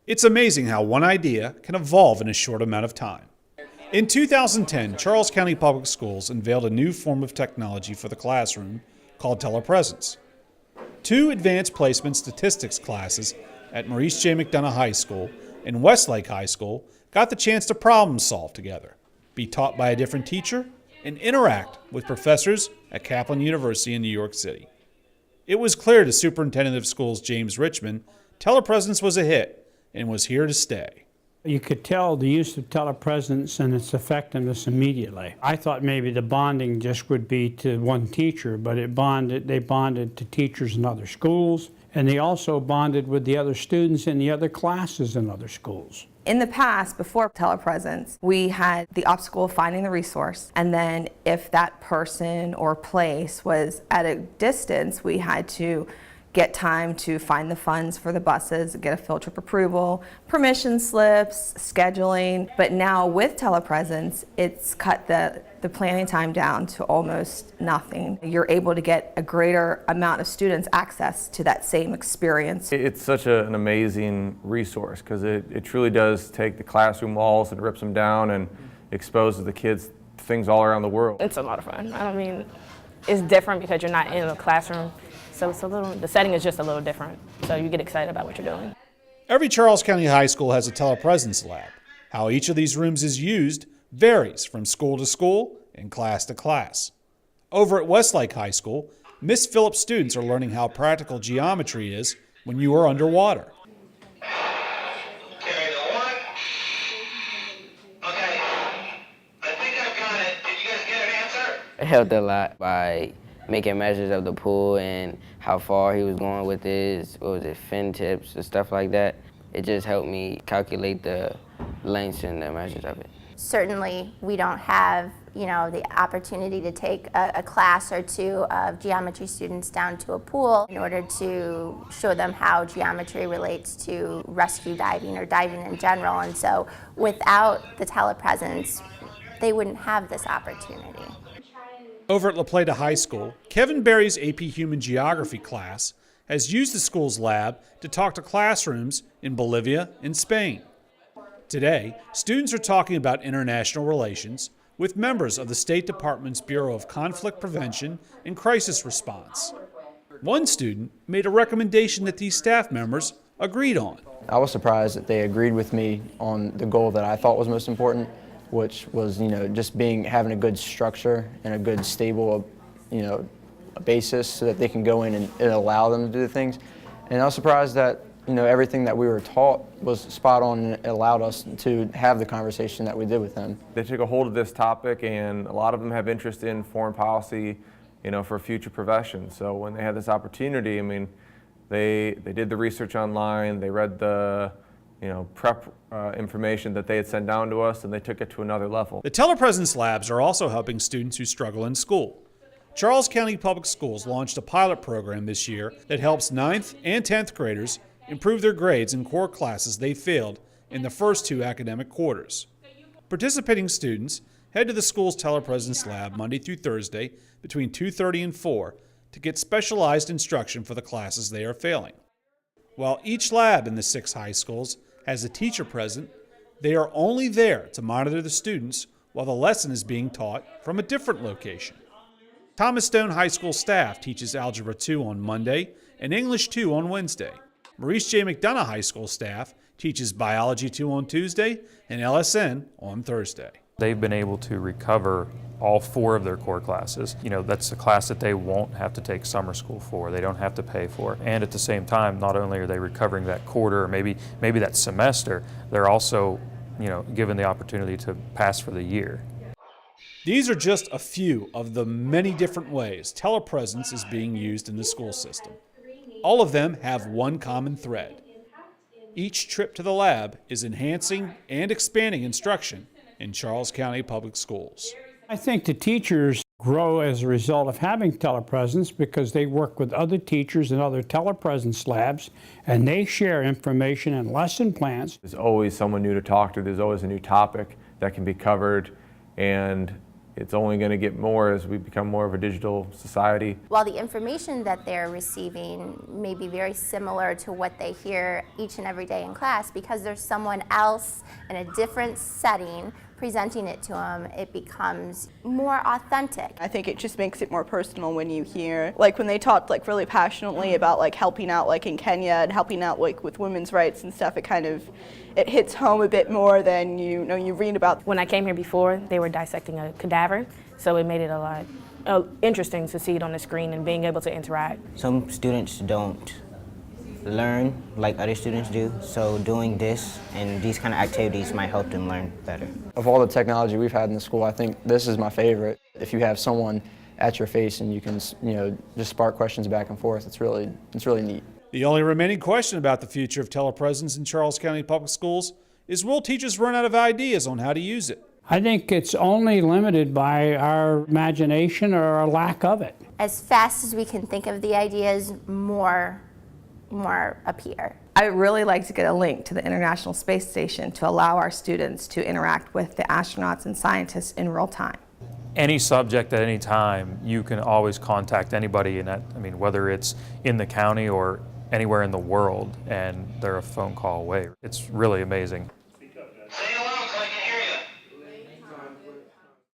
It's amazing how one idea can evolve in a short amount of time. In 2010, Charles County Public Schools unveiled a new form of technology for the classroom called Telepresence. 2 advanced placement statistics classes at Maurice J. McDonough High School and Westlake High School got the chance to problem solve together, be taught by a different teacher, and interact with professors at Kaplan University in New York City. It was clear to Superintendent of Schools James Richmond, Telepresence was a hit and was here to stay. You could tell the use of telepresence and its effectiveness immediately. I thought maybe the bonding just would be to one teacher, but they bonded to teachers in other schools, and they also bonded with the other students in the other classes in other schools. In the past, before telepresence, we had the obstacle of finding the resource, and then if that person or place was at a distance, we had to get time to find the funds for the buses, get a field trip approval, permission slips, scheduling. But now with telepresence, it's cut the planning time down to almost nothing. You're able to get a greater amount of students access to that same experience. It's such an amazing resource because it truly does take the classroom walls and rips them down and exposes the kids to things all around the world. It's a lot of fun. I mean, it's different because you're not in a classroom. So it's the setting is just a little different, so you get excited about what you're doing. Every Charles County High School has a telepresence lab. How each of these rooms is used varies from school to school and class to class. Over at Westlake High School, Miss Phillips students are learning how practical geometry is when you are underwater. Okay, I think I've got it. Did you guys get an answer? It helped a lot by making measures of the pool and how far he was going with his, fin tips and stuff like that. It just helped me calculate the lengths and the measures of it. Certainly, we don't have, the opportunity to take a class or 2 of geometry students down to a pool in order to show them how geometry relates to rescue diving or diving in general. And so without the telepresence, they wouldn't have this opportunity. Over at La Plata High School, Kevin Berry's AP Human Geography class has used the school's lab to talk to classrooms in Bolivia and Spain. Today, students are talking about international relations with members of the State Department's Bureau of Conflict Prevention and Crisis Response. One student made a recommendation that these staff members agreed on. I was surprised that they agreed with me on the goal that I thought was most important, which was, just having a good structure and a good stable, a basis so that they can go in and allow them to do the things. And I was surprised that, everything that we were taught was spot on and it allowed us to have the conversation that we did with them. They took a hold of this topic, and a lot of them have interest in foreign policy, for future professions. So when they had this opportunity, they did the research online, they read the prep information that they had sent down to us, and they took it to another level. The telepresence labs are also helping students who struggle in school. Charles County Public Schools launched a pilot program this year that helps 9th and 10th graders improve their grades in core classes they failed in the first 2 academic quarters. Participating students head to the school's telepresence lab Monday through Thursday between 2:30 and 4 to get specialized instruction for the classes they are failing. While each lab in the 6 high schools has a teacher present, they are only there to monitor the students while the lesson is being taught from a different location. Thomas Stone High School staff teaches Algebra 2 on Monday and English 2 on Wednesday. Maurice J. McDonough High School staff teaches Biology 2 on Tuesday and LSN on Thursday. They've been able to recover all 4 of their core classes. That's a class that they won't have to take summer school for, they don't have to pay for. And at the same time, not only are they recovering that quarter or maybe that semester, they're also, given the opportunity to pass for the year. These are just a few of the many different ways telepresence is being used in the school system. All of them have one common thread. Each trip to the lab is enhancing and expanding instruction in Charles County Public Schools. I think the teachers grow as a result of having telepresence because they work with other teachers in other telepresence labs and they share information and lesson plans. There's always someone new to talk to, there's always a new topic that can be covered, and it's only going to get more as we become more of a digital society. While the information that they're receiving may be very similar to what they hear each and every day in class, because there's someone else in a different setting presenting it to them, it becomes more authentic. I think it just makes it more personal when you hear, like when they talked like really passionately about like helping out like in Kenya and helping out like with women's rights and stuff, it hits home a bit more than you read about. When I came here before, they were dissecting a cadaver, so it made it a lot interesting to see it on the screen and being able to interact. Some students don't learn like other students do, so doing this and these kind of activities might help them learn better. Of all the technology we've had in the school, I think this is my favorite. If you have someone at your face and you can, just spark questions back and forth, it's really neat. The only remaining question about the future of telepresence in Charles County Public Schools is, will teachers run out of ideas on how to use it? I think it's only limited by our imagination or our lack of it. As fast as we can think of the ideas, more appear. I would really like to get a link to the International Space Station to allow our students to interact with the astronauts and scientists in real time. Any subject at any time, you can always contact anybody in that, whether it's in the county or anywhere in the world, and they're a phone call away. It's really amazing.